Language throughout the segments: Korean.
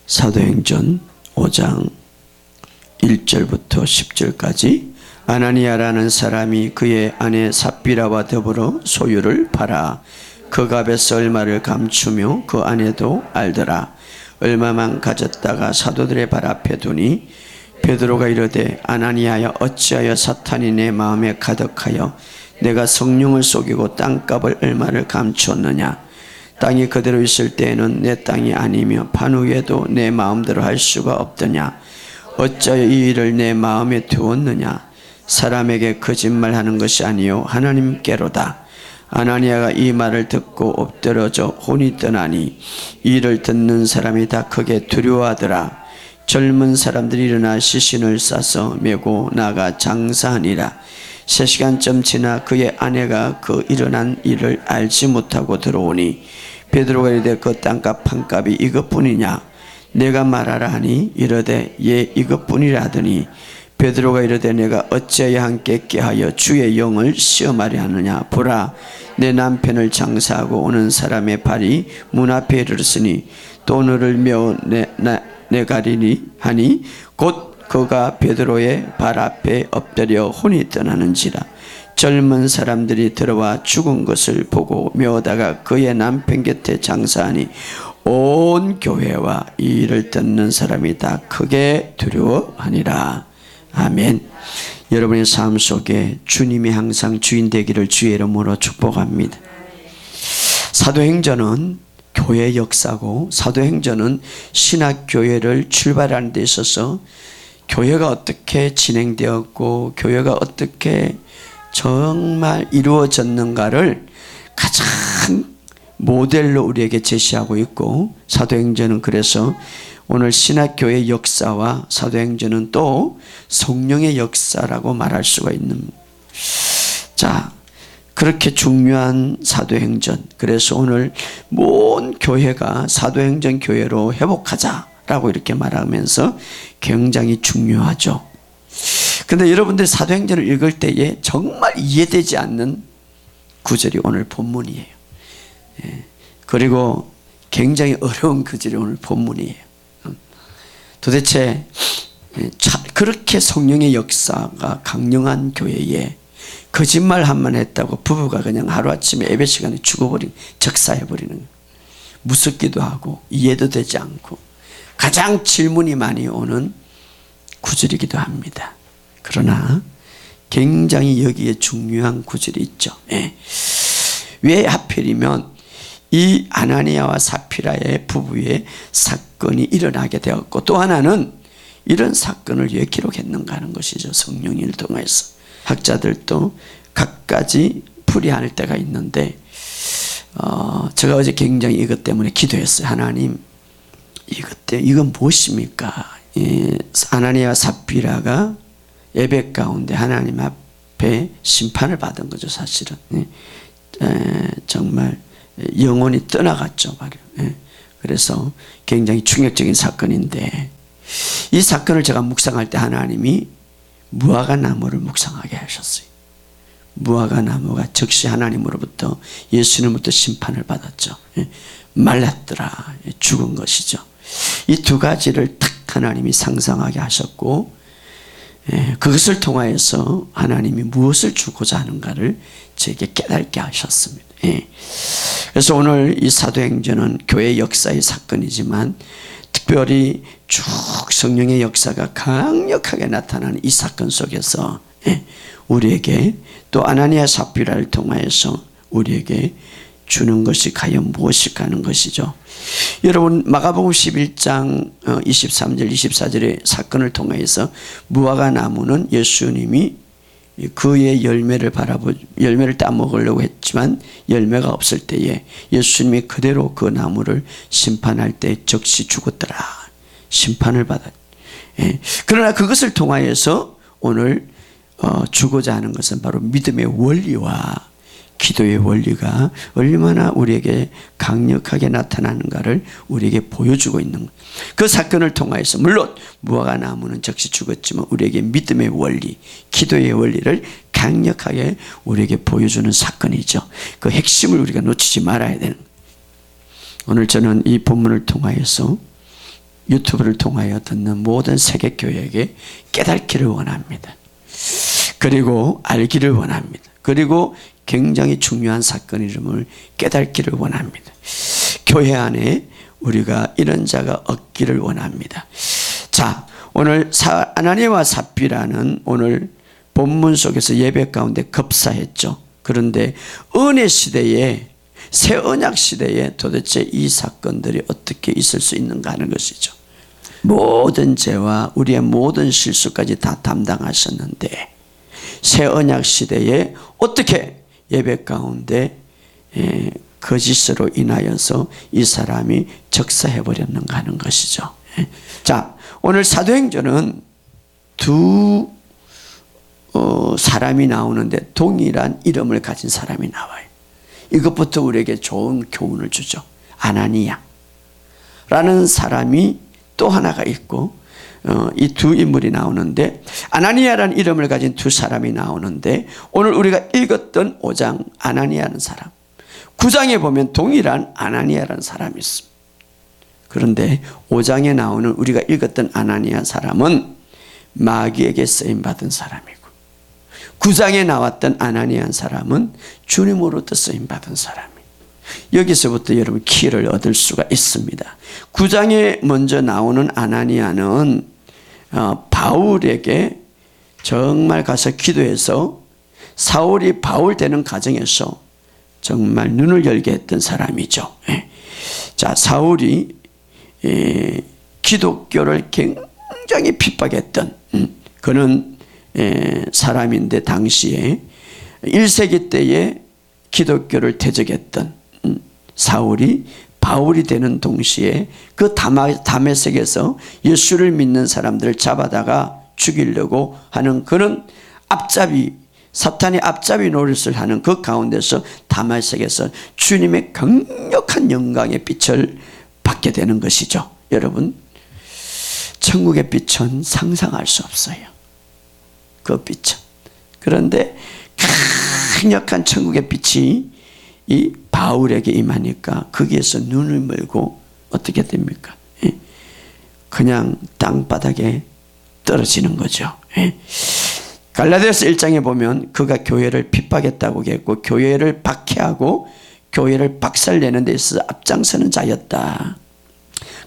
사도행전 5장 1절부터 10절까지 아나니아라는 사람이 그의 아내 삽비라와 더불어 소유를 팔아 그 값에서 얼마를 감추며 그 아내도 알더라. 얼마만 가졌다가 사도들의 발 앞에 두니 베드로가 이르되 아나니아여 어찌하여 사탄이 내 마음에 가득하여 내가 성령을 속이고 땅값을 얼마를 감추었느냐. 땅이 그대로 있을 때에는 내 땅이 아니며 판 후에도 내 마음대로 할 수가 없더냐. 어찌하여 이 일을 내 마음에 두었느냐. 사람에게 거짓말하는 것이 아니요 하나님께로다. 아나니아가 이 말을 듣고 엎드러져 혼이 떠나니 이를 듣는 사람이 다 크게 두려워하더라. 젊은 사람들이 일어나 시신을 싸서 메고 나가 장사하니라. 3시간쯤 지나 그의 아내가 그 일어난 일을 알지 못하고 들어오니 베드로가 이르되 그 땅값 판값이 이것뿐이냐. 내가 말하라 하니 이르되 예 이것뿐이라 하더니 베드로가 이르되 내가 어찌하여 함께 깨하여 주의 영을 시험하려 하느냐. 보라 내 남편을 장사하고 오는 사람의 발이 문 앞에 이르렀으니 또 너를 메어 내가리니 하니 곧 그가 베드로의 발 앞에 엎드려 혼이 떠나는지라. 젊은 사람들이 들어와 죽은 것을 보고 메어다가 그의 남편 곁에 장사하니 온 교회와 이 일을 듣는 사람이 다 크게 두려워하니라. 아멘. 여러분의 삶 속에 주님이 항상 주인 되기를 주의 이름으로 축복합니다. 사도행전은 교회 역사고 사도행전은 신학교회를 출발하는 데 있어서 교회가 어떻게 진행되었고 교회가 어떻게 정말 이루어졌는가를 가장 모델로 우리에게 제시하고 있고 사도행전은 그래서 오늘 신학교의 역사와 사도행전은 또 성령의 역사라고 말할 수가 있는 자 그렇게 중요한 사도행전 그래서 오늘 모든 교회가 사도행전 교회로 회복하자라고 이렇게 말하면서 굉장히 중요하죠. 근데 여러분들 사도행전을 읽을 때에 정말 이해되지 않는 구절이 오늘 본문이에요. 그리고 굉장히 어려운 구절이 오늘 본문이에요. 도대체 그렇게 성령의 역사가 강력한 교회에 거짓말 한번 했다고 부부가 그냥 하루아침에 예배 시간에 죽어버리는 적사해버리는 거예요. 무섭기도 하고 이해도 되지 않고 가장 질문이 많이 오는 구절이기도 합니다. 그러나 굉장히 여기에 중요한 구절이 있죠. 왜 하필이면 이 아나니아와 삽비라의 부부의 사건이 일어나게 되었고 또 하나는 이런 사건을 왜 기록했는가 하는 것이죠. 성령을 통해서 학자들도 각가지 풀이할 때가 있는데 제가 어제 굉장히 이것 때문에 기도했어요. 하나님 이건 무엇입니까? 아나니아와 삽비라가 예배 가운데 하나님 앞에 심판을 받은 거죠. 사실은 정말 영혼이 떠나갔죠. 그래서 굉장히 충격적인 사건인데 이 사건을 제가 묵상할 때 하나님이 무화과 나무를 묵상하게 하셨어요. 무화과 나무가 즉시 하나님으로부터 예수님으로부터 심판을 받았죠. 말랐더라. 죽은 것이죠. 이 두 가지를 탁 하나님이 상상하게 하셨고 그것을 통하여서 하나님이 무엇을 주고자 하는가를 저에게 깨닫게 하셨습니다. 그래서 오늘 이 사도행전은 교회 역사의 사건이지만 특별히 쭉 성령의 역사가 강력하게 나타나는 이 사건 속에서 우리에게 또 아나니아 삽비라를 통하여서 우리에게 주는 것이 과연 무엇일까 하는 것이죠. 여러분 마가복음 11장 23절 24절의 사건을 통해서 무화과 나무는 예수님이 그의 열매를 열매를 따먹으려고 했지만 열매가 없을 때에 예수님이 그대로 그 나무를 심판할 때 즉시 죽었더라. 심판을 받았. 그러나 그것을 통하여서 오늘 주고자 하는 것은 바로 믿음의 원리와 기도의 원리가 얼마나 우리에게 강력하게 나타나는가를 우리에게 보여주고 있는 것. 그 사건을 통해서 물론 무화과 나무는 즉시 죽었지만 우리에게 믿음의 원리, 기도의 원리를 강력하게 우리에게 보여주는 사건이죠. 그 핵심을 우리가 놓치지 말아야 되는 거예요. 오늘 저는 이 본문을 통하여서 유튜브를 통하여 듣는 모든 세계 교회에게 깨닫기를 원합니다. 그리고 알기를 원합니다. 그리고 굉장히 중요한 사건임을 깨닫기를 원합니다. 교회 안에 우리가 이런 자가 없기를 원합니다. 자, 오늘 아나니아와 삽비라는 오늘 본문 속에서 예배 가운데 급사했죠. 그런데 은혜 시대에, 새 언약 시대에 도대체 이 사건들이 어떻게 있을 수 있는가 하는 것이죠. 모든 죄와 우리의 모든 실수까지 다 담당하셨는데 새 언약 시대에 어떻게 예배 가운데 거짓으로 인하여서 이 사람이 적사해버렸는가 하는 것이죠. 자, 오늘 사도행전은 두 사람이 나오는데 동일한 이름을 가진 사람이 나와요. 이것부터 우리에게 좋은 교훈을 주죠. 아나니아라는 사람이 또 하나가 있고 이 두 인물이 나오는데 아나니아라는 이름을 가진 두 사람이 나오는데 오늘 우리가 읽었던 5장 아나니아라는 사람, 9장에 보면 동일한 아나니아라는 사람이 있습니다. 그런데 5장에 나오는 우리가 읽었던 아나니아 사람은 마귀에게 쓰임받은 사람이고 9장에 나왔던 아나니아 사람은 주님으로부터 쓰임받은 사람이에요. 여기서부터 여러분 키를 얻을 수가 있습니다. 9장에 먼저 나오는 아나니아는 바울에게 정말 가서 기도해서 사울이 바울 되는 과정에서 정말 눈을 열게 했던 사람이죠. 자, 사울이 기독교를 굉장히 핍박했던 그는 사람인데 당시에 1세기 때에 기독교를 대적했던 사울이 바울이 되는 동시에 그 다메섹에서 예수를 믿는 사람들을 잡아다가 죽이려고 하는 그런 사탄이 앞잡이 노릇을 하는 그 가운데서 다메섹에서 주님의 강력한 영광의 빛을 받게 되는 것이죠. 여러분, 천국의 빛은 상상할 수 없어요. 그 빛은. 그런데 강력한 천국의 빛이 이 바울에게 임하니까 거기에서 눈을 멀고 어떻게 됩니까? 그냥 땅바닥에 떨어지는 거죠. 갈라디아서 1장에 보면 그가 교회를 핍박했다고 했고 교회를 박해하고 교회를 박살내는 데 있어서 앞장서는 자였다.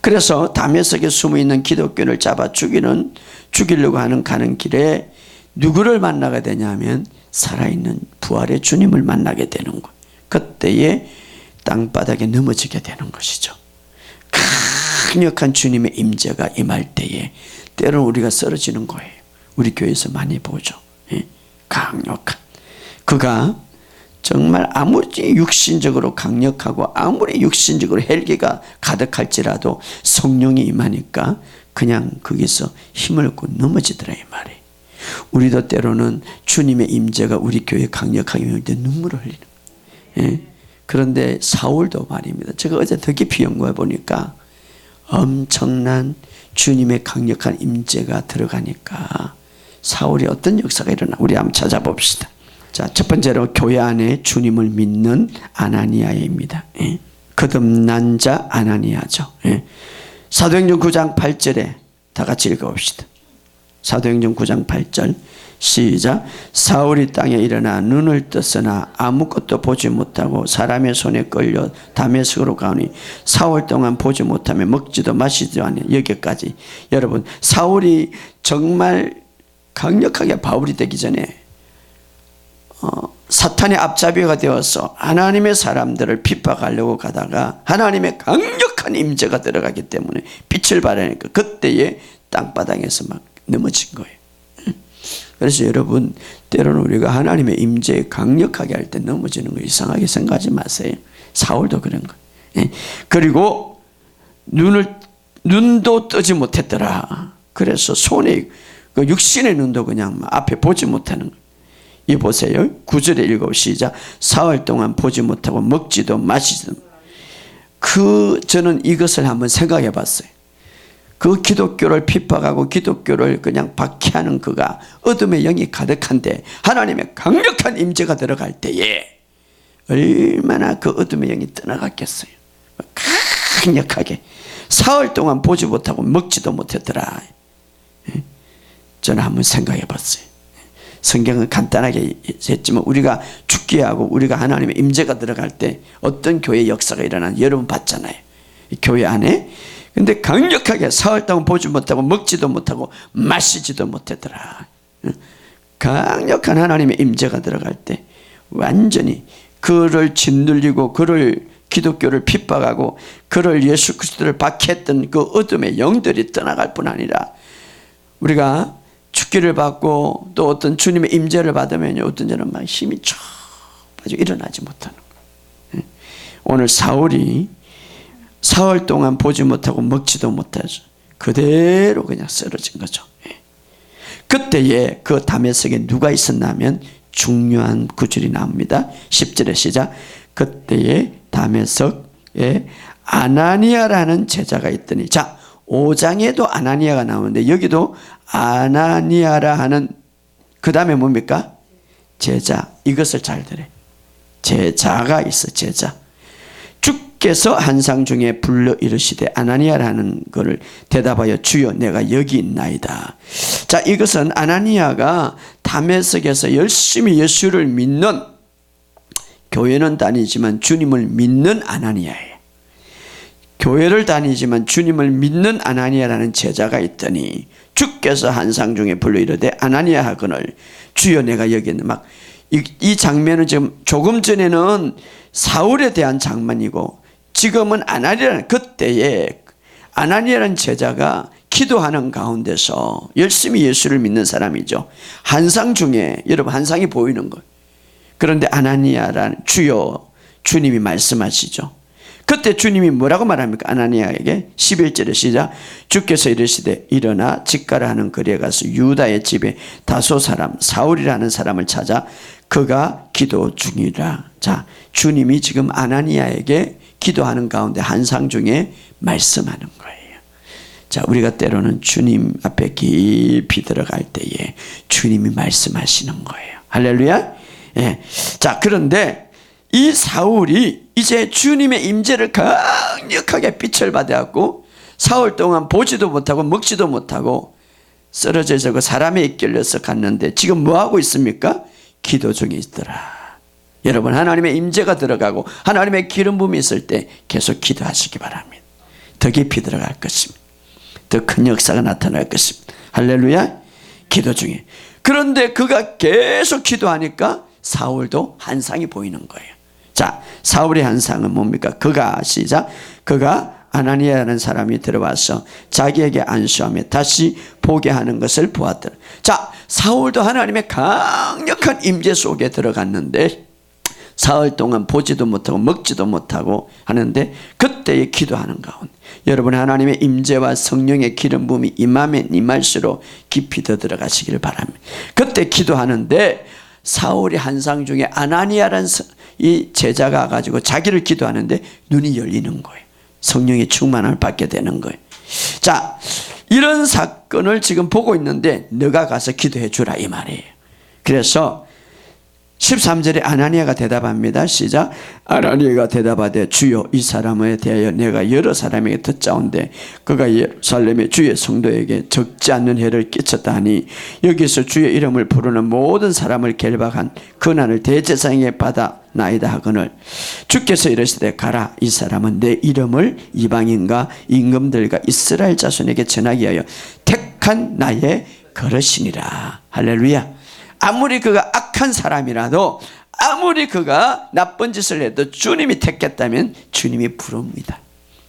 그래서 다메섹에 숨어있는 기독교를 잡아 죽이려고 가는 길에 누구를 만나게 되냐면 살아있는 부활의 주님을 만나게 되는 거예요. 그때에 땅바닥에 넘어지게 되는 것이죠. 강력한 주님의 임재가 임할 때에 때로는 우리가 쓰러지는 거예요. 우리 교회에서 많이 보죠. 강력한. 그가 정말 아무리 육신적으로 강력하고 아무리 육신적으로 헬기가 가득할지라도 성령이 임하니까 그냥 거기서 힘을 얻고 넘어지더라 이 말이에요. 우리도 때로는 주님의 임재가 우리 교회에 강력하게 임할 때 눈물을 흘리는 그런데 사울도 말입니다. 제가 어제 더 깊이 연구해 보니까 엄청난 주님의 강력한 임재가 들어가니까 사울이 어떤 역사가 일어나 우리 한번 찾아봅시다. 자, 첫 번째로 교회 안에 주님을 믿는 아나니아입니다. 거듭난 자 아나니아죠. 사도행전 9장 8절에 다 같이 읽어봅시다. 사도행전 9장 8절 시작. 사울이 땅에 일어나 눈을 떴으나 아무것도 보지 못하고 사람의 손에 끌려 다메섹으로 가오니 사흘 동안 보지 못하며 먹지도 마시지도 않으니. 여기까지. 여러분, 사울이 정말 강력하게 바울이 되기 전에 사탄의 앞잡이가 되어서 하나님의 사람들을 핍박하려고 가다가 하나님의 강력한 임재가 들어가기 때문에 빛을 발하니까 그때에 땅바닥에서 막 넘어진 거예요. 그래서 여러분, 때로는 우리가 하나님의 임재에 강력하게 할 때 넘어지는 거 이상하게 생각하지 마세요. 사울도 그런 거예요. 그리고 눈도 뜨지 못했더라. 그래서 손에 그 육신의 눈도 그냥 앞에 보지 못하는 거예요. 이 보세요. 9절에 읽어 시작. 사흘 동안 보지 못하고 먹지도 마시지도. 저는 이것을 한번 생각해 봤어요. 그 기독교를 핍박하고 기독교를 그냥 박해하는 그가 어둠의 영이 가득한데 하나님의 강력한 임재가 들어갈 때에 얼마나 그 어둠의 영이 떠나갔겠어요. 강력하게 사흘 동안 보지 못하고 먹지도 못했더라. 저는 한번 생각해 봤어요. 성경은 간단하게 했지만 우리가 죽기하고 우리가 하나님의 임재가 들어갈 때 어떤 교회 역사가 일어나는지 여러분 봤잖아요. 교회 안에. 근데 강력하게 사흘 동안 보지 못하고 먹지도 못하고 마시지도 못했더라. 강력한 하나님의 임재가 들어갈 때 완전히 그를 짓눌리고 그를 기독교를 핍박하고 그를 예수 그리스도를 박해했던 그 어둠의 영들이 떠나갈 뿐 아니라 우리가 죽기를 받고 또 어떤 주님의 임재를 받으면 어떤 자는 막 힘이 쫙 빠져 일어나지 못하는 거예요. 오늘 사울이 사흘 동안 보지 못하고 먹지도 못하죠. 그대로 그냥 쓰러진 거죠. 그때에 그 다메섹에 누가 있었냐면 중요한 구절이 나옵니다. 10절의 시작. 그때에 다메섹에 아나니아라는 제자가 있더니, 자 5장에도 아나니아가 나오는데 여기도 아나니아라 하는, 그 다음에 뭡니까? 제자. 이것을 잘 들어요. 제자가 있어. 제자. 주께서 한상 중에 불러 이르시되 아나니아라는 것을 대답하여 주여 내가 여기 있나이다. 자, 이것은 아나니아가 다메섹에서 열심히 예수를 믿는, 교회는 다니지만 주님을 믿는 아나니아예요. 교회를 다니지만 주님을 믿는 아나니아라는 제자가 있더니 주께서 한상 중에 불러 이르되 아나니아 하거늘 주여 내가 여기 있는, 막 이 장면은 지금 조금 전에는 사울에 대한 장면이고 지금은 아나니아라는, 그때에 아나니아라는 제자가 기도하는 가운데서 열심히 예수를 믿는 사람이죠. 한상 중에, 여러분 한상이 보이는 거예요. 그런데 아나니아라는, 주여, 주님이 말씀하시죠. 그때 주님이 뭐라고 말합니까? 아나니아에게 11절에 시작. 주께서 이르시되 일어나 직가라 하는 거리에 가서 유다의 집에 다소 사람 사울이라는 사람을 찾아 그가 기도 중이라. 자, 주님이 지금 아나니아에게 기도하는 가운데 한상 중에 말씀하는 거예요. 자, 우리가 때로는 주님 앞에 깊이 들어갈 때에 주님이 말씀하시는 거예요. 할렐루야. 예. 자, 그런데 이 사울이 이제 주님의 임재를 강력하게 빛을 받아갖고 사흘 동안 보지도 못하고 먹지도 못하고 쓰러져 있고 사람에 이끌려서 갔는데 지금 뭐하고 있습니까? 기도 중에 있더라. 여러분, 하나님의 임재가 들어가고 하나님의 기름 부음이 있을 때 계속 기도하시기 바랍니다. 더 깊이 들어갈 것입니다. 더 큰 역사가 나타날 것입니다. 할렐루야. 기도 중에. 그런데 그가 계속 기도하니까 사울도 한상이 보이는 거예요. 자, 사울의 한상은 뭡니까? 그가, 시작. 그가 아나니아라는 사람이 들어와서 자기에게 안수하며 다시 보게 하는 것을 보았더라. 자, 사울도 하나님의 강력한 임재 속에 들어갔는데 사흘 동안 보지도 못하고 먹지도 못하고 하는데 그때에 기도하는 가운데 여러분, 하나님의 임재와 성령의 기름 부음이 임하면 임할수록 깊이 더 들어가시기를 바랍니다. 그때 기도하는데 사울의 한상 중에 아나니아라는 이 제자가 가지고 자기를 기도하는데 눈이 열리는 거예요. 성령의 충만함을 받게 되는 거예요. 자, 이런 사건을 지금 보고 있는데 너가 가서 기도해 주라 이 말이에요. 그래서 13절에 아나니아가 대답합니다. 시작. 아나니아가 대답하되 주여 이 사람에 대하여 내가 여러 사람에게 듣자온데 그가 예루살렘의 주의 성도에게 적지 않는 해를 끼쳤다 하니 여기서 주의 이름을 부르는 모든 사람을 결박한 고난을 대제사장에게 받아 나이다 하거늘 주께서 이르시되 가라. 이 사람은 내 이름을 이방인과 임금들과 이스라엘 자손에게 전하기 위하여 택한 나의 거르시니라. 할렐루야. 아무리 그가 악한 사람이라도 아무리 그가 나쁜 짓을 해도 주님이 택했다면 주님이 부릅니다.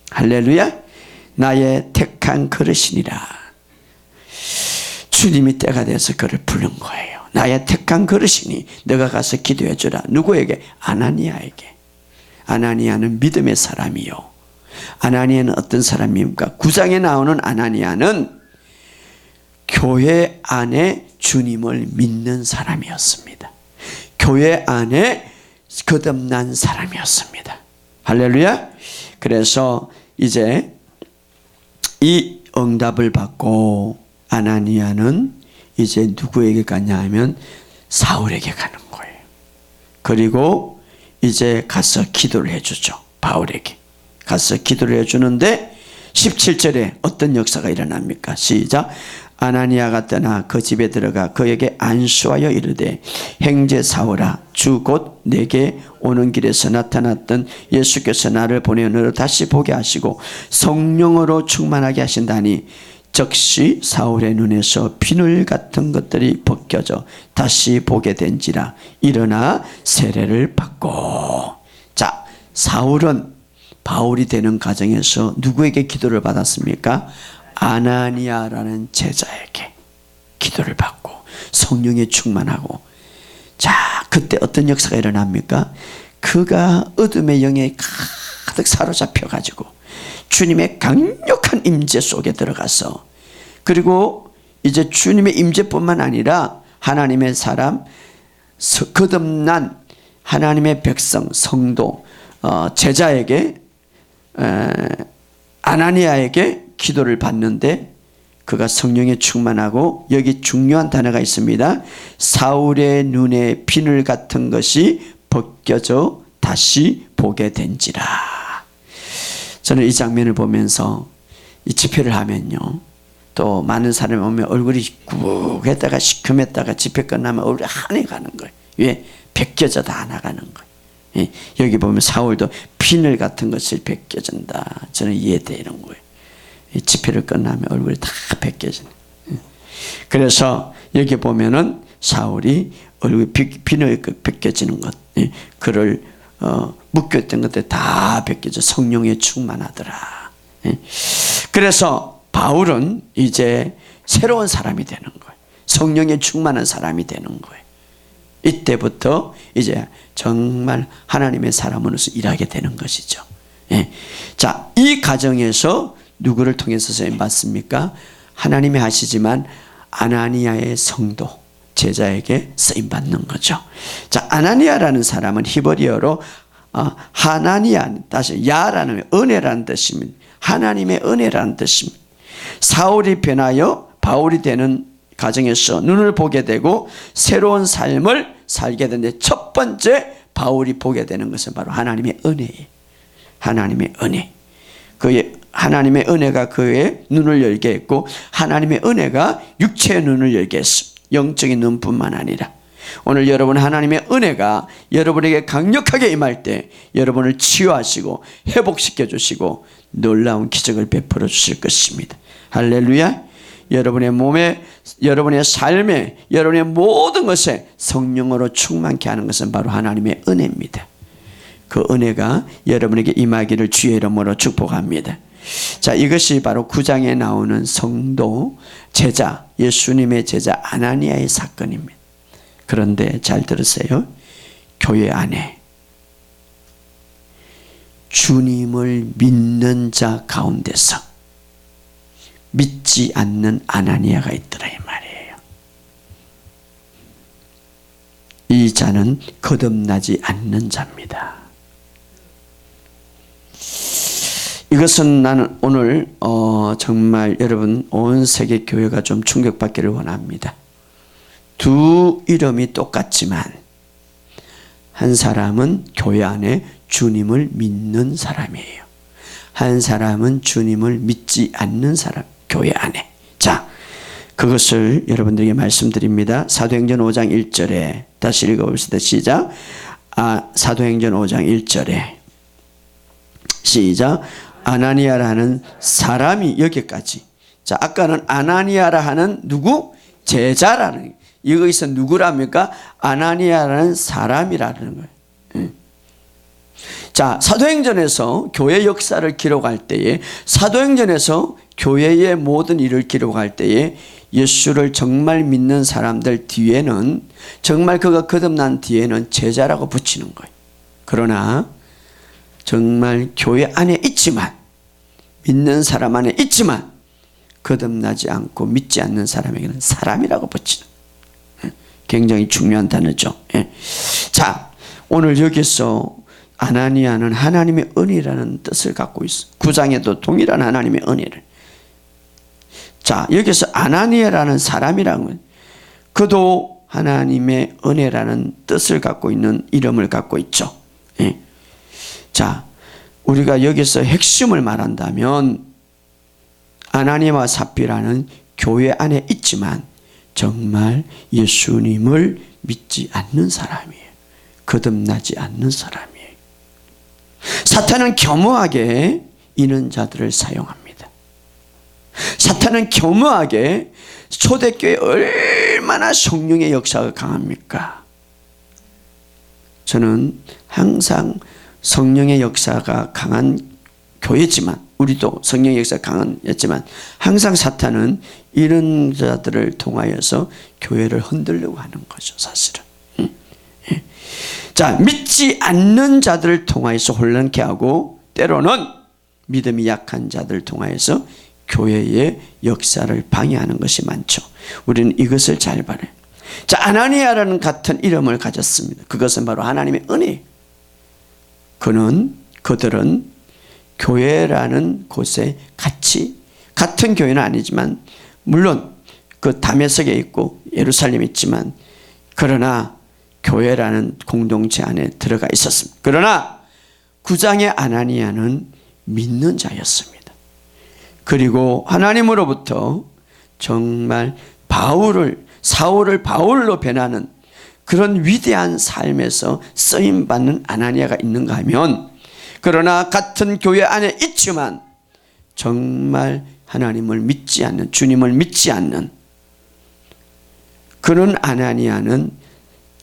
할렐루야. 나의 택한 그릇이니라. 주님이 때가 돼서 그를 부른 거예요. 나의 택한 그릇이니 너가 가서 기도해 주라. 누구에게? 아나니아에게. 아나니아는 믿음의 사람이요. 아나니아는 어떤 사람입니까? 9장에 나오는 아나니아는 교회 안에 주님을 믿는 사람이었습니다. 교회 안에 거듭난 사람이었습니다. 할렐루야. 그래서 이제 이 응답을 받고 아나니아는 이제 누구에게 가냐 하면 사울에게 가는 거예요. 그리고 이제 가서 기도를 해주죠. 바울에게 가서 기도를 해주는데 17절에 어떤 역사가 일어납니까? 시작. 아나니아가 떠나 그 집에 들어가 그에게 안수하여 이르되 형제 사울아 주 곧 내게 오는 길에서 나타났던 예수께서 나를 보내 너를 다시 보게 하시고 성령으로 충만하게 하신다니 즉시 사울의 눈에서 비늘 같은 것들이 벗겨져 다시 보게 된지라 일어나 세례를 받고. 자, 사울은 바울이 되는 과정에서 누구에게 기도를 받았습니까? 아나니아라는 제자에게 기도를 받고 성령에 충만하고. 자, 그때 어떤 역사가 일어납니까? 그가 어둠의 영에 가득 사로잡혀 가지고 주님의 강력한 임재 속에 들어가서, 그리고 이제 주님의 임재뿐만 아니라 하나님의 사람, 거듭난 하나님의 백성, 성도, 제자에게, 아나니아에게 기도를 받는데 그가 성령에 충만하고, 여기 중요한 단어가 있습니다. 사울의 눈에 비늘 같은 것이 벗겨져 다시 보게 된지라. 저는 이 장면을 보면서 이 집회를 하면요, 또 많은 사람이 오면 얼굴이 구했다가 시큼했다가 집회 끝나면 얼굴이 환해가는 거예요. 왜? 벗겨져 다 나가는 거예요. 여기 보면 사울도 비늘 같은 것을 벗겨진다. 저는 이해되는 거예요. 집회를 끝나면 얼굴이 다 벗겨지는. 그래서 여기 보면은 사울이 얼굴 비늘 벗겨지는 것, 그를 묶였던 것들 다 벗겨져 성령에 충만하더라. 그래서 바울은 이제 새로운 사람이 되는 거예요. 성령에 충만한 사람이 되는 거예요. 이때부터 이제 정말 하나님의 사람으로서 일하게 되는 것이죠. 자, 이 과정에서 누구를 통해서 쓰임 받습니까? 하나님이 하시지만 아나니아의 성도, 제자에게 쓰임 받는 거죠. 자, 아나니아라는 사람은 히브리어로 하나니아, 다시 야라는 은혜라는 뜻입니다. 하나님의 은혜라는 뜻입니다. 사울이 변하여 바울이 되는 과정에서 눈을 보게 되고 새로운 삶을 살게 되는데, 첫 번째 바울이 보게 되는 것은 바로 하나님의 은혜예요. 하나님의 은혜. 그의 하나님의 은혜가 그의 눈을 열게 했고, 하나님의 은혜가 육체의 눈을 열게 했습니다. 영적인 눈뿐만 아니라 오늘 여러분, 하나님의 은혜가 여러분에게 강력하게 임할 때 여러분을 치유하시고 회복시켜 주시고 놀라운 기적을 베풀어 주실 것입니다. 할렐루야. 여러분의 몸에, 여러분의 삶에, 여러분의 모든 것에 성령으로 충만케 하는 것은 바로 하나님의 은혜입니다. 그 은혜가 여러분에게 임하기를 주의 이름으로 축복합니다. 자, 이것이 바로 9장에 나오는 성도, 제자, 예수님의 제자 아나니아의 사건입니다. 그런데 잘 들으세요. 교회 안에 주님을 믿는 자 가운데서 믿지 않는 아나니아가 있더라 이 말이에요. 이 자는 거듭나지 않는 자입니다. 이것은 나는 오늘 정말 여러분 온 세계 교회가 좀 충격받기를 원합니다. 두 이름이 똑같지만 한 사람은 교회 안에 주님을 믿는 사람이에요. 한 사람은 주님을 믿지 않는 사람, 교회 안에. 자, 그것을 여러분들에게 말씀드립니다. 사도행전 5장 1절에 다시 읽어봅시다. 시작. 사도행전 5장 1절에 시작. 아나니아라는 사람이, 여기까지. 자, 아까는 아나니아라 하는 누구? 제자라는, 여기서 누구랍니까? 아나니아라는 사람이라는 거예요. 자, 사도행전에서 교회 역사를 기록할 때에, 사도행전에서 교회의 모든 일을 기록할 때에 예수를 정말 믿는 사람들 뒤에는, 정말 그가 거듭난 뒤에는 제자라고 붙이는 거예요. 그러나 정말 교회 안에 있지만, 믿는 사람 안에 있지만 거듭나지 않고 믿지 않는 사람에게는 사람이라고 붙이는, 굉장히 중요한 단어죠. 자, 오늘 여기서 아나니아는 하나님의 은혜라는 뜻을 갖고 있어. 9장에도 동일한 하나님의 은혜를. 자, 여기서 아나니아라는 사람이라는 건 그도 하나님의 은혜라는 뜻을 갖고 있는 이름을 갖고 있죠. 자, 우리가 여기서 핵심을 말한다면 아나니아와 삽비라는 교회 안에 있지만 정말 예수님을 믿지 않는 사람이에요. 거듭나지 않는 사람이에요. 사탄은 겸허하게 이런 자들을 사용합니다. 사탄은 겸허하게, 초대교회 얼마나 성령의 역사가 강합니까? 저는 항상 성령의 역사가 강한 교회지만, 우리도 성령의 역사가 강했지만 항상 사탄은 이런 자들을 통하여서 교회를 흔들려고 하는 거죠, 사실은. 자, 믿지 않는 자들을 통하여서 혼란케 하고, 때로는 믿음이 약한 자들을 통하여서 교회의 역사를 방해하는 것이 많죠. 우리는 이것을 잘 봐요. 자, 아나니아라는 같은 이름을 가졌습니다. 그것은 바로 하나님의 은혜. 그들은 교회라는 곳에 같은 교회는 아니지만, 물론 그 다메섹에 있고 예루살렘에 있지만, 그러나 교회라는 공동체 안에 들어가 있었습니다. 그러나 구장의 아나니아는 믿는 자였습니다. 그리고 하나님으로부터 정말 사울을 바울로 변하는 그런 위대한 삶에서 쓰임받는 아나니아가 있는가 하면, 그러나 같은 교회 안에 있지만 정말 하나님을 믿지 않는, 주님을 믿지 않는 그런 아나니아는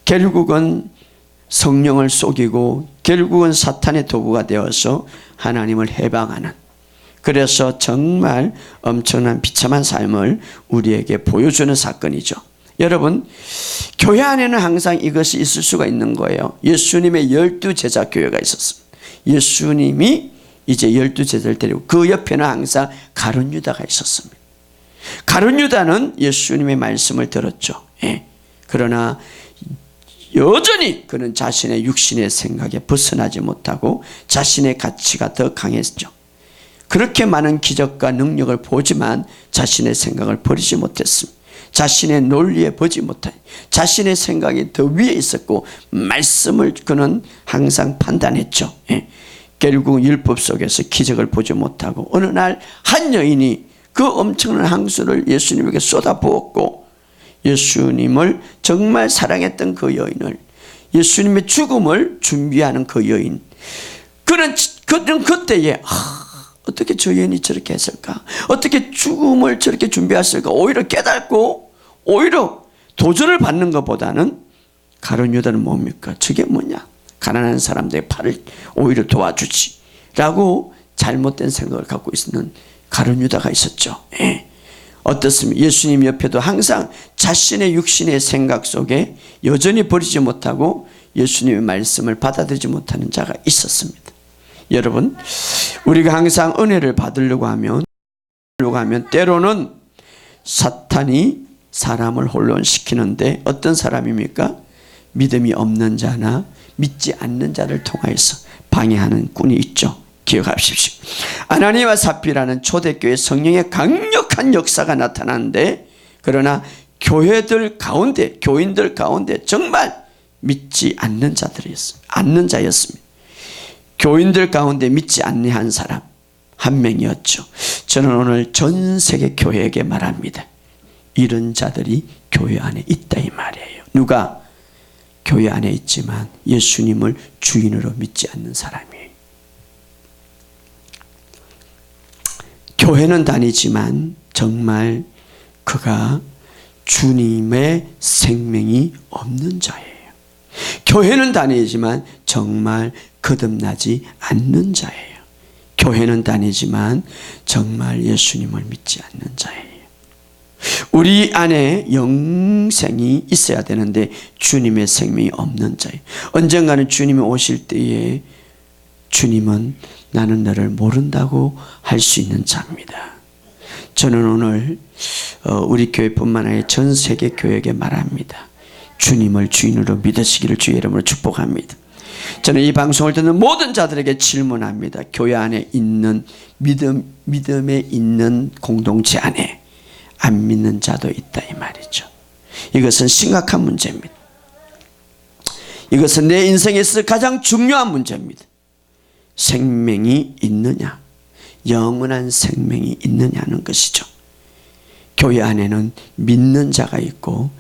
결국은 성령을 속이고 결국은 사탄의 도구가 되어서 하나님을 해방하는, 그래서 정말 엄청난 비참한 삶을 우리에게 보여주는 사건이죠. 여러분, 교회 안에는 항상 이것이 있을 수가 있는 거예요. 예수님의 12제자 교회가 있었습니다. 예수님이 이제 12제자를 데리고 그 옆에는 항상 가룟 유다가 있었습니다. 가룟 유다는 예수님의 말씀을 들었죠. 그러나 여전히 그는 자신의 육신의 생각에 벗어나지 못하고 자신의 가치가 더 강했죠. 그렇게 많은 기적과 능력을 보지만 자신의 생각을 버리지 못했습니다. 자신의 논리에 보지 못하니 자신의 생각이 더 위에 있었고, 말씀을 그는 항상 판단했죠. 결국 율법 속에서 기적을 보지 못하고, 어느 날 한 여인이 그 엄청난 항수를 예수님에게 쏟아부었고, 예수님을 정말 사랑했던 그 여인을, 예수님의 죽음을 준비하는 그 여인, 그는 그때에 어떻게 저 여인이 저렇게 했을까? 어떻게 죽음을 저렇게 준비했을까? 오히려 깨닫고 오히려 도전을 받는 것보다는, 가룟 유다는 뭡니까? 저게 뭐냐? 가난한 사람들의 팔을 오히려 도와주지 라고 잘못된 생각을 갖고 있는 가룟 유다가 있었죠. 어떻습니까? 예수님 옆에도 항상 자신의 육신의 생각 속에 여전히 버리지 못하고 예수님의 말씀을 받아들이지 못하는 자가 있었습니다. 여러분, 우리가 항상 은혜를 받으려고 하면 때로는 사탄이 사람을 혼란시키는데, 어떤 사람입니까? 믿음이 없는 자나 믿지 않는 자를 통하여서 방해하는 꾼이 있죠. 기억하십시오. 아나니아와 삽비라는 초대교회 성령의 강력한 역사가 나타나는데, 그러나 교인들 가운데 정말 믿지 않는 자였습니다. 교인들 가운데 믿지 아니한 사람 한 명이었죠. 저는 오늘 전 세계 교회에게 말합니다. 이런 자들이 교회 안에 있다 이 말이에요. 누가? 교회 안에 있지만 예수님을 주인으로 믿지 않는 사람이에요. 교회는 다니지만 정말 그가 주님의 생명이 없는 자예요. 교회는 다니지만 정말 거듭나지 않는 자예요. 교회는 다니지만 정말 예수님을 믿지 않는 자예요. 우리 안에 영생이 있어야 되는데 주님의 생명이 없는 자예요. 언젠가는 주님이 오실 때에 주님은 나는 너를 모른다고 할 수 있는 자입니다. 저는 오늘 우리 교회뿐만 아니라 전 세계 교회에게 말합니다. 주님을 주인으로 믿으시기를 주의 이름으로 축복합니다. 저는 이 방송을 듣는 모든 자들에게 질문합니다. 교회 안에 있는 믿음에 있는 공동체 안에 안 믿는 자도 있다 이 말이죠. 이것은 심각한 문제입니다. 이것은 내 인생에서 가장 중요한 문제입니다. 생명이 있느냐, 영원한 생명이 있느냐는 것이죠. 교회 안에는 믿는 자가 있고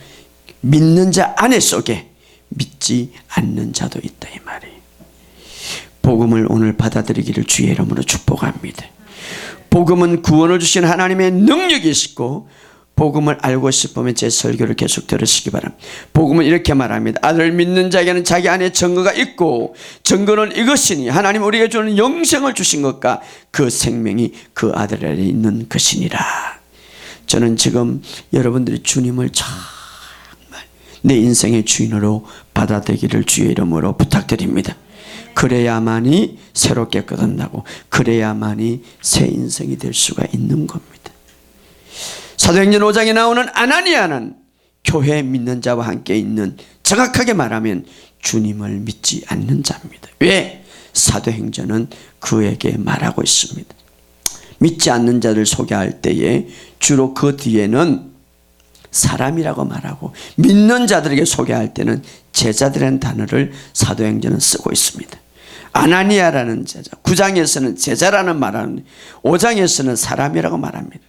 믿는 자 안에 속에 믿지 않는 자도 있다 이 말이에요. 복음을 오늘 받아들이기를 주의 이름으로 축복합니다. 복음은 구원을 주신 하나님의 능력이 있고, 복음을 알고 싶으면 제 설교를 계속 들으시기 바랍니다. 복음은 이렇게 말합니다. 아들을 믿는 자에게는 자기 안에 증거가 있고, 증거는 이것이니 하나님 우리에게 주는 영생을 주신 것과 그 생명이 그 아들 안에 있는 것이니라. 저는 지금 여러분들이 주님을 정말 내 인생의 주인으로 받아들이기를 주의 이름으로 부탁드립니다. 그래야만이 새롭게 거듭나고 그래야만이 새 인생이 될 수가 있는 겁니다. 사도행전 5장에 나오는 아나니아는 교회 믿는 자와 함께 있는, 정확하게 말하면 주님을 믿지 않는 자입니다. 왜? 사도행전은 그에게 말하고 있습니다. 믿지 않는 자를 소개할 때에 주로 그 뒤에는 사람이라고 말하고, 믿는 자들에게 소개할 때는 제자들이라는 단어를 사도행전은 쓰고 있습니다. 아나니아라는 제자, 9장에서는 제자라는 말하는, 5장에서는 사람이라고 말합니다.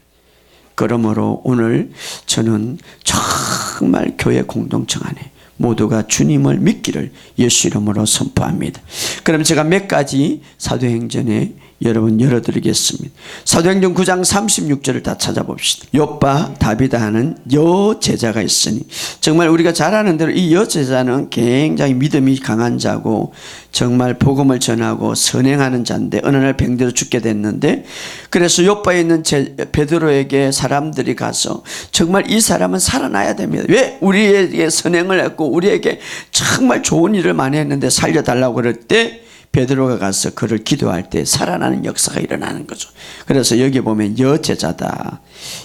그러므로 오늘 저는 정말 교회 공동체 안에 모두가 주님을 믿기를 예수 이름으로 선포합니다. 그럼 제가 몇 가지 사도행전에 여러분 열어드리겠습니다. 사도행전 9장 36절을 다 찾아봅시다. 욥바 다비다 하는 여제자가 있으니, 정말 우리가 잘 아는 대로 이 여제자는 굉장히 믿음이 강한 자고 정말 복음을 전하고 선행하는 자인데, 어느 날 병들어 죽게 됐는데, 그래서 욥바에 있는 베드로에게 사람들이 가서 정말 이 사람은 살아나야 됩니다. 왜? 우리에게 선행을 했고 우리에게 정말 좋은 일을 많이 했는데 살려달라고 그럴 때 베드로가 가서 그를 기도할 때 살아나는 역사가 일어나는 거죠. 그래서 여기 보면 여제자다,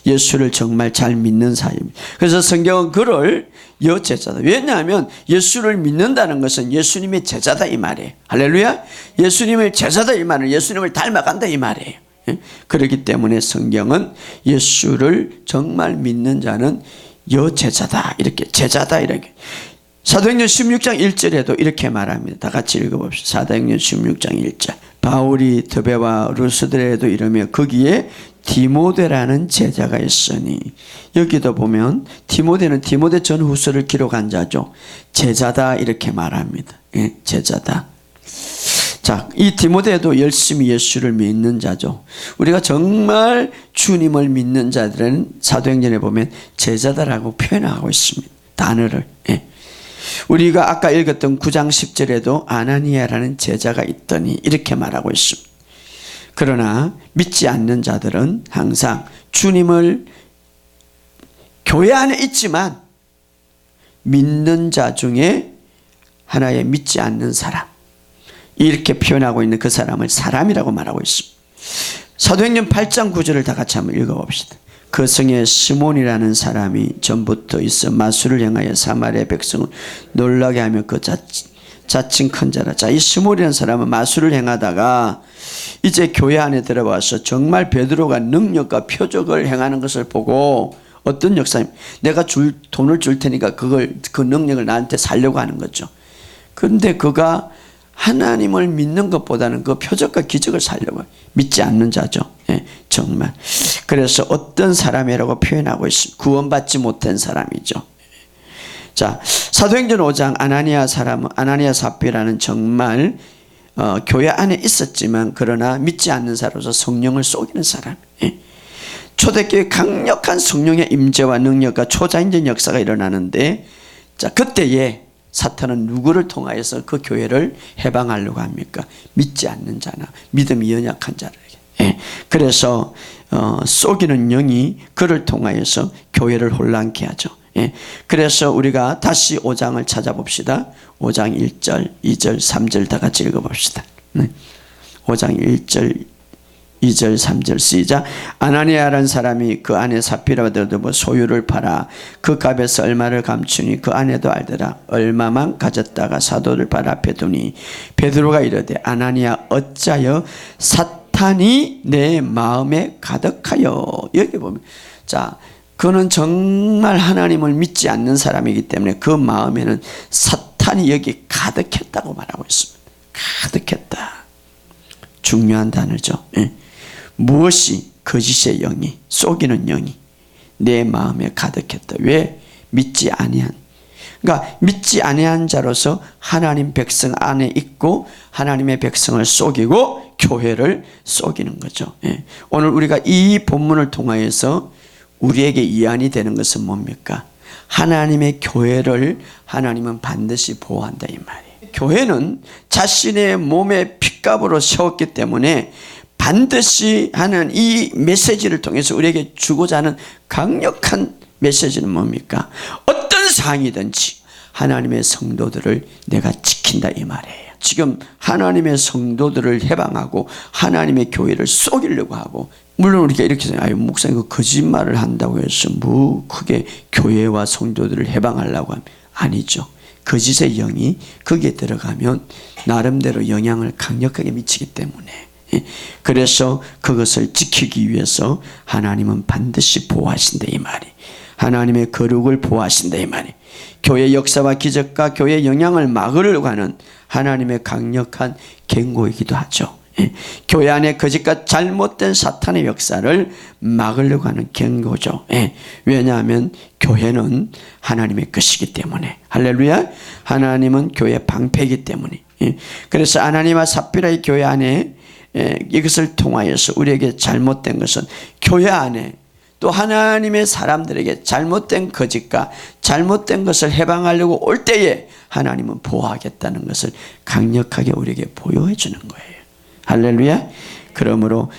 예수를 정말 잘 믿는 사람입니다. 그래서 성경은 그를 여제자다. 왜냐하면 예수를 믿는다는 것은 예수님의 제자다 이 말이에요. 할렐루야. 예수님의 제자다 이 말은 예수님을 닮아간다 이 말이에요. 그렇기 때문에 성경은 예수를 정말 믿는 자는 여제자다, 이렇게 제자다 이렇게. 사도행전 16장 1절에도 이렇게 말합니다. 다 같이 읽어봅시다. 사도행전 16장 1절. 바울이 더베와 루스드레에도 이르며 거기에 디모데라는 제자가 있으니, 여기도 보면 디모데는 디모데 전후서를 기록한 자죠. 제자다 이렇게 말합니다. 예, 제자다. 자, 이 디모데도 열심히 예수를 믿는 자죠. 우리가 정말 주님을 믿는 자들은 사도행전에 보면 제자다라고 표현하고 있습니다. 단어를. 예. 우리가 아까 읽었던 9장 10절에도 아나니아라는 제자가 있더니 이렇게 말하고 있습니다. 그러나 믿지 않는 자들은 항상 주님을 교회 안에 있지만 믿는 자 중에 하나의 믿지 않는 사람, 이렇게 표현하고 있는 그 사람을 사람이라고 말하고 있습니다. 사도행전 8장 9절을 다 같이 한번 읽어봅시다. 그 성에 시몬이라는 사람이 전부터 있어 마술을 행하여 사마리아 백성을 놀라게 하며 그 자칭 큰 자라. 자, 이 시몬이라는 사람은 마술을 행하다가 이제 교회 안에 들어와서 정말 베드로가 능력과 표적을 행하는 것을 보고, 어떤 역사입니까? 내가 돈을 줄 테니까 그 능력을 나한테 살려고 하는 거죠. 그런데 그가 하나님을 믿는 것보다는 그 표적과 기적을 살려고 믿지 않는 자죠. 예, 정말. 그래서 어떤 사람이라고 표현하고 있습니다. 구원받지 못한 사람이죠. 자, 사도행전 5장 아나니아 삽비라는 정말 교회 안에 있었지만 그러나 믿지 않는 사람으로서 성령을 속이는 사람. 예. 초대교회 강력한 성령의 임재와 능력과 초자연적 역사가 일어나는데, 자, 그때에 사탄은 누구를 통하여서 그 교회를 해방하려고 합니까? 믿지 않는 자나 믿음이 연약한 자들에게. 예. 그래서 속이는 영이 그를 통하여서 교회를 혼란케 하죠. 예. 그래서 우리가 다시 5장을 찾아봅시다. 5장 1절, 2절, 3절 다 같이 읽어봅시다. 5장 1절, 2절, 3절 시작. 아나니아라는 사람이 그 안에 삽비라와 더불어 소유를 팔아 그 값에서 얼마를 감추니 그 아내도 알더라. 얼마만 가졌다가 사도를 발 앞에 두니 베드로가 이르되 아나니아 어찌하여 사탄이 내 마음에 가득하여. 여기 보면, 자, 그는 정말 하나님을 믿지 않는 사람이기 때문에 그 마음에는 사탄이 여기 가득했다고 말하고 있습니다. 가득했다. 중요한 단어죠. 예. 무엇이 거짓의 영이, 속이는 영이 내 마음에 가득했다. 왜? 믿지 아니한. 그러니까 믿지 아니한 자로서 하나님 백성 안에 있고 하나님의 백성을 속이고 교회를 속이는 거죠. 예. 오늘 우리가 이 본문을 통하여서 우리에게 이안이 되는 것은 뭡니까? 하나님의 교회를 하나님은 반드시 보호한다 이 말이에요. 교회는 자신의 몸의 핏값으로 세웠기 때문에 반드시 하는 이 메시지를 통해서 우리에게 주고자 하는 강력한 메시지는 뭡니까? 어떤 상황이든지 하나님의 성도들을 내가 지킨다 이 말이에요. 지금 하나님의 성도들을 해방하고 하나님의 교회를 속이려고 하고, 물론 우리가 이렇게 생각해요. 목사님 그 거짓말을 한다고 해서 뭐 크게 교회와 성도들을 해방하려고 하면 아니죠. 거짓의 영이 거기에 들어가면 나름대로 영향을 강력하게 미치기 때문에, 그래서 그것을 지키기 위해서 하나님은 반드시 보호하신다 이 말이, 하나님의 거룩을 보호하신다 이 말이, 교회 역사와 기적과 교회 영향을 막으려고 하는 하나님의 강력한 경고이기도 하죠. 교회 안에 거짓과 잘못된 사탄의 역사를 막으려고 하는 경고죠. 왜냐하면 교회는 하나님의 것이기 때문에, 할렐루야, 하나님은 교회의 방패이기 때문에. 그래서 아나니와 삽비라의 교회 안에 이것을 통하여서 우리에게 잘못된 것은 교회 안에 또 하나님의 사람들에게 잘못된 거짓과 잘못된 것을 해방하려고 올 때에 하나님은 보호하겠다는 것을 강력하게 우리에게 보여해 주는 거예요. 할렐루야. 그러므로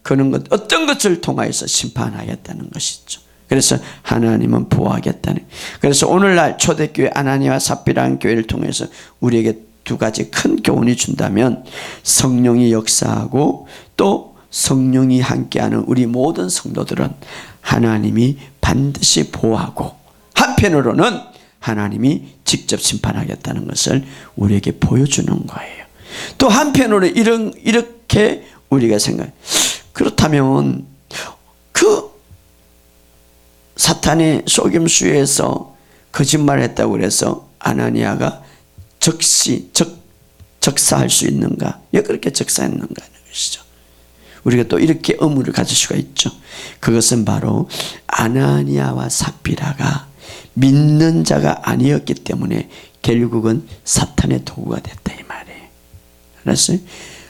그런 것 어떤 것을 통하여서 심판하겠다는 것이죠. 그래서 하나님은 보호하겠다는. 그래서 오늘날 초대교회 아나니와 삽비라는 교회를 통해서 우리에게 두 가지 큰 교훈이 준다면, 성령이 역사하고 또 성령이 함께하는 우리 모든 성도들은 하나님이 반드시 보호하고 한편으로는 하나님이 직접 심판하겠다는 것을 우리에게 보여주는 거예요. 또 한편으로 이렇게 우리가 생각해요. 그렇다면 그 사탄의 속임수에서 거짓말을 했다고 해서 아나니아가 적사할 수 있는가? 왜 그렇게 적사했는가 하는 것이죠. 우리가 또 이렇게 의문을 가질 수가 있죠. 그것은 바로 아나니아와 삽비라가 믿는 자가 아니었기 때문에 결국은 사탄의 도구가 됐다 이 말이에요. 알았어요?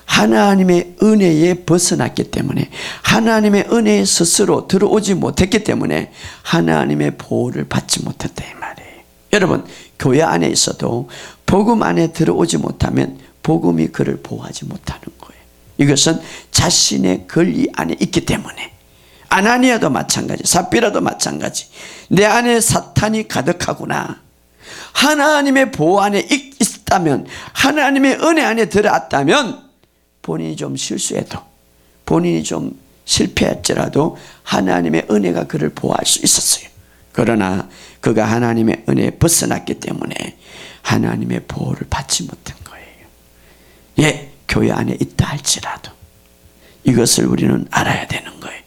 하나님의 은혜에 벗어났기 때문에, 하나님의 은혜에 스스로 들어오지 못했기 때문에 하나님의 보호를 받지 못했다 이 말이에요. 여러분, 교회 안에 있어도 복음 안에 들어오지 못하면 복음이 그를 보호하지 못하는 거예요. 이것은 자신의 권리 안에 있기 때문에. 아나니아도 마찬가지, 삽비라도 마찬가지. 내 안에 사탄이 가득하구나. 하나님의 보호 안에 있다면, 하나님의 은혜 안에 들어왔다면 본인이 좀 실수해도, 본인이 좀 실패할지라도 하나님의 은혜가 그를 보호할 수 있었어요. 그러나 그가 하나님의 은혜에 벗어났기 때문에 하나님의 보호를 받지 못한 거예요. 교회 안에 있다 할지라도 이것을 우리는 알아야 되는 거예요.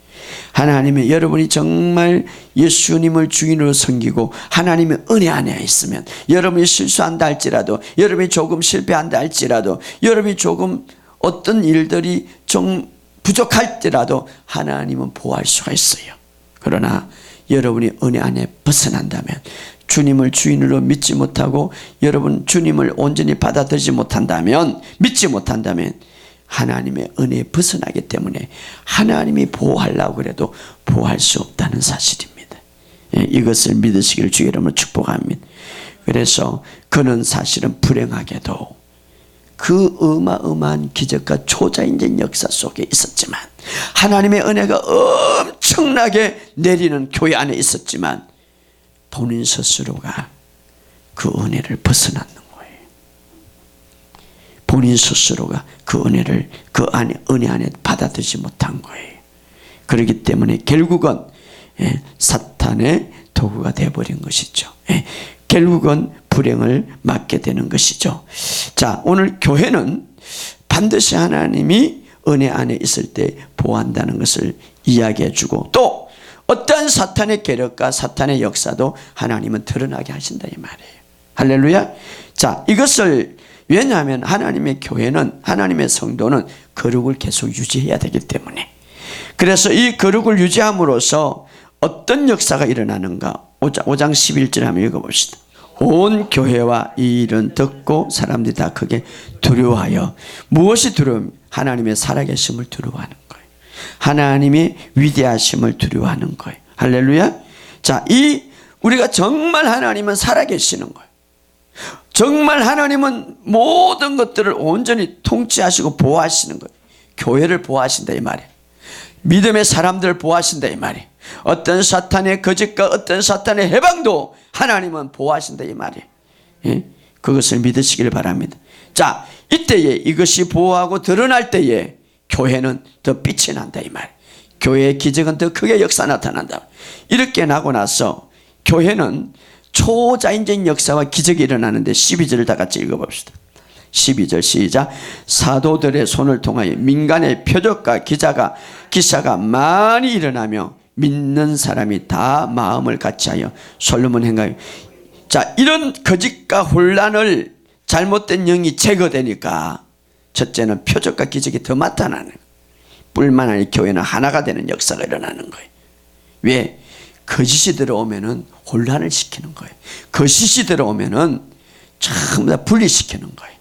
하나님의, 여러분이 정말 예수님을 주인으로 섬기고 하나님의 은혜 안에 있으면, 여러분이 실수한다 할지라도, 여러분이 조금 실패한다 할지라도, 여러분이 조금 어떤 일들이 좀 부족할지라도 하나님은 보호할 수가 있어요. 그러나 여러분이 은혜 안에 벗어난다면, 주님을 주인으로 믿지 못하고 여러분 주님을 온전히 받아들이지 못한다면, 믿지 못한다면 하나님의 은혜에 벗어나기 때문에 하나님이 보호하려고 해도 보호할 수 없다는 사실입니다. 이것을 믿으시기를 주의 이름으로 축복합니다. 그래서 그는 사실은 불행하게도 그 어마어마한 기적과 초자연적 역사 속에 있었지만, 하나님의 은혜가 엄청나게 내리는 교회 안에 있었지만 본인 스스로가 그 은혜를 벗어났는 거예요. 본인 스스로가 그 은혜를 은혜 안에 받아들이지 못한 거예요. 그렇기 때문에 결국은 사탄의 도구가 되어버린 것이죠. 결국은 불행을 맞게 되는 것이죠. 자, 오늘 교회는 반드시 하나님이 은혜 안에 있을 때 보호한다는 것을 이야기해 주고, 또 어떠한 사탄의 계략과 사탄의 역사도 하나님은 드러나게 하신다 이 말이에요. 할렐루야. 자, 이것을, 왜냐하면 하나님의 교회는, 하나님의 성도는 거룩을 계속 유지해야 되기 때문에 그래서 이 거룩을 유지함으로써 어떤 역사가 일어나는가? 5장 11절 한번 읽어봅시다. 온 교회와 이 일은 듣고 사람들이 다 크게 두려워하여. 무엇이 두려움? 하나님의 살아계심을 두려워하는 거예요. 하나님의 위대하심을 두려워하는 거예요. 할렐루야. 자, 우리가 정말 하나님은 살아계시는 거예요. 정말 하나님은 모든 것들을 온전히 통치하시고 보호하시는 거예요. 교회를 보호하신다 이 말이에요. 믿음의 사람들을 보호하신다 이 말이에요. 어떤 사탄의 거짓과 어떤 사탄의 해방도 하나님은 보호하신다 이 말이에요. 예? 그것을 믿으시길 바랍니다. 자, 이때에 이것이 보호하고 드러날 때에 교회는 더 빛이 난다 이 말이에요. 교회의 기적은 더 크게 역사 나타난다. 이렇게 나고 나서 교회는 초자연적인 역사와 기적이 일어나는데 12절을 다 같이 읽어봅시다. 12절 시작. 사도들의 손을 통하여 민간의 표적과 기사가 많이 일어나며 믿는 사람이 다 마음을 같이하여 솔로몬 행하여. 자, 이런 거짓과 혼란을 잘못된 영이 제거되니까 첫째는 표적과 기적이 더 나타나는 거예요. 뿐만 아니라 교회는 하나가 되는 역사가 일어나는 거예요. 왜? 거짓이 들어오면은 혼란을 시키는 거예요. 거짓이 들어오면은 전부 다 분리시키는 거예요.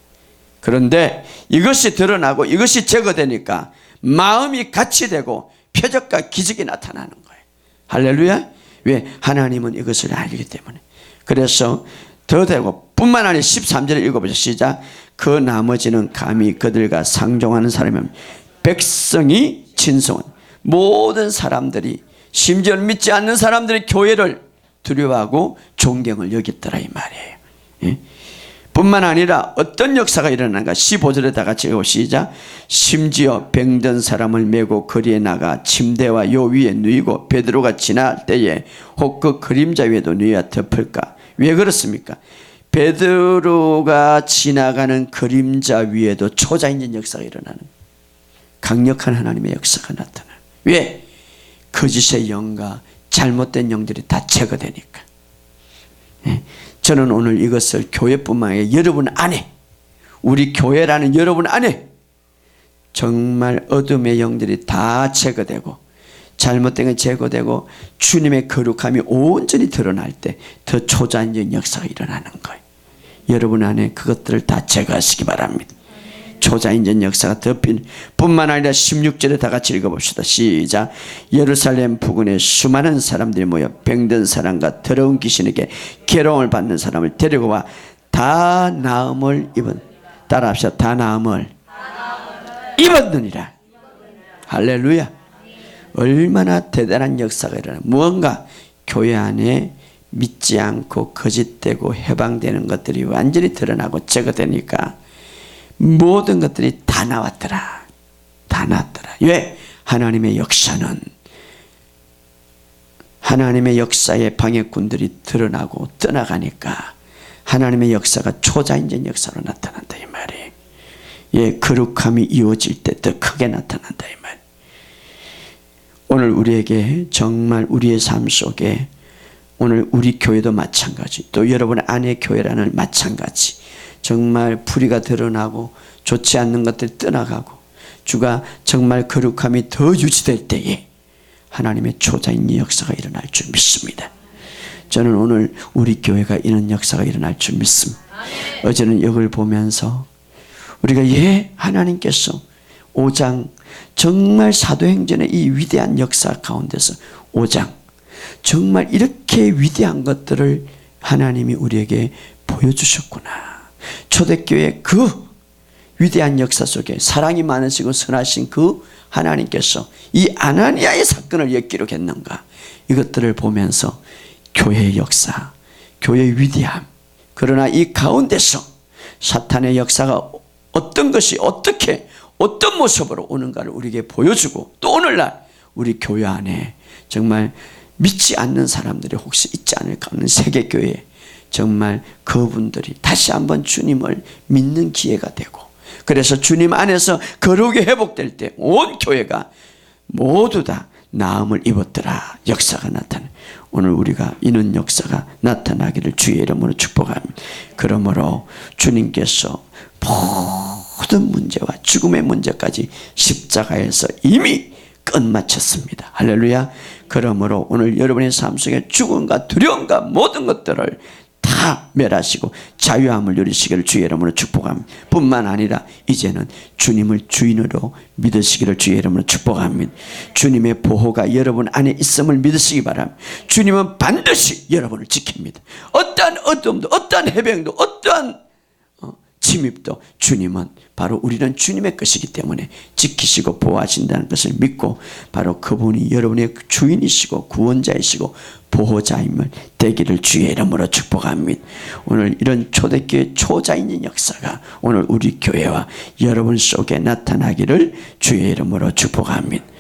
그런데 이것이 드러나고 이것이 제거되니까 마음이 같이 되고 표적과 기적이 나타나는 거예요. 할렐루야. 왜? 하나님은 이것을 알기 때문에. 그래서 더 되고 뿐만 아니라 13절을 읽어보죠. 시작. 그 나머지는 감히 그들과 상종하는 사람이면 백성이 진성은 모든 사람들이 심지어 믿지 않는 사람들이 교회를 두려워하고 존경을 여겼더라 이 말이에요. 예? 뿐만 아니라 어떤 역사가 일어나는가? 15절에 다 같이 읽고 시작. 심지어 병든 사람을 메고 거리에 나가 침대와 요 위에 누이고 베드로가 지날 때에 혹 그 그림자 위에도 누이어 덮을까? 왜 그렇습니까? 베드로가 지나가는 그림자 위에도 초자연적 역사가 일어나는, 강력한 하나님의 역사가 나타나는. 왜? 거짓의 영과 잘못된 영들이 다 제거되니까. 저는 오늘 이것을 교회뿐만 아니라 여러분 안에, 우리 교회라는 여러분 안에 정말 어둠의 영들이 다 제거되고 잘못된 게 제거되고 주님의 거룩함이 온전히 드러날 때 더 초자연적인 역사가 일어나는 거예요. 여러분 안에 그것들을 다 제거하시기 바랍니다. 초자연적 역사가 덮인 뿐만 아니라 16절에 다 같이 읽어봅시다. 시작. 예루살렘 부근에 수많은 사람들이 모여 병든 사람과 더러운 귀신에게 괴로움을 받는 사람을 데리고 와 다 나음을 입은, 따라합시다. 다 나음을 입었느니라. 할렐루야. 얼마나 대단한 역사가 일어나. 무언가 교회 안에 믿지 않고 거짓되고 해방되는 것들이 완전히 드러나고 제거되니까 모든 것들이 다 나왔더라. 다 나왔더라. 왜? 하나님의 역사는, 하나님의 역사의 방해꾼들이 드러나고 떠나가니까 하나님의 역사가 초자연적 역사로 나타난다 이 말이에요. 예, 거룩함이 이루어질 때 더 크게 나타난다 이 말이에요. 오늘 우리에게 정말 우리의 삶 속에, 오늘 우리 교회도 마찬가지, 또 여러분 안의 교회라는 마찬가지, 정말 불의가 드러나고 좋지 않는 것들이 떠나가고 주가 정말 거룩함이 더 유지될 때에 하나님의 초자연의 역사가 일어날 줄 믿습니다. 저는 오늘 우리 교회가 이런 역사가 일어날 줄 믿습니다. 어제는 이걸 보면서 우리가 하나님께서 5장 정말 사도행전의 이 위대한 역사 가운데서 5장 정말 이렇게 위대한 것들을 하나님이 우리에게 보여주셨구나. 초대교회 그 위대한 역사 속에 사랑이 많으시고 선하신 그 하나님께서 이 아나니아의 사건을 왜 기록했는가, 이것들을 보면서 교회의 역사, 교회의 위대함, 그러나 이 가운데서 사탄의 역사가 어떤 것이 어떻게 어떤 모습으로 오는가를 우리에게 보여주고, 또 오늘날 우리 교회 안에 정말 믿지 않는 사람들이 혹시 있지 않을까 하는 세계교회, 정말 그분들이 다시 한번 주님을 믿는 기회가 되고, 그래서 주님 안에서 거룩이 회복될 때 온 교회가 모두 다 나음을 입었더라 역사가 나타나. 오늘 우리가 이런 역사가 나타나기를 주의 이름으로 축복합니다. 그러므로 주님께서 모든 문제와 죽음의 문제까지 십자가에서 이미 끝마쳤습니다. 할렐루야. 그러므로 오늘 여러분의 삶 속에 죽음과 두려움과 모든 것들을 다 멸하시고 자유함을 누리시기를 주의 이름으로 축복합니다. 뿐만 아니라 이제는 주님을 주인으로 믿으시기를 주의 이름으로 축복합니다. 주님의 보호가 여러분 안에 있음을 믿으시기 바랍니다. 주님은 반드시 여러분을 지킵니다. 어떠한 어둠도 어떠한 해병도 어떠한 침입도 주님은 바로 우리는 주님의 것이기 때문에 지키시고 보호하신다는 것을 믿고 바로 그분이 여러분의 주인이시고 구원자이시고 보호자임을 되기를 주의 이름으로 축복합니다. 오늘 이런 초대교회 초자인의 역사가 오늘 우리 교회와 여러분 속에 나타나기를 주의 이름으로 축복합니다.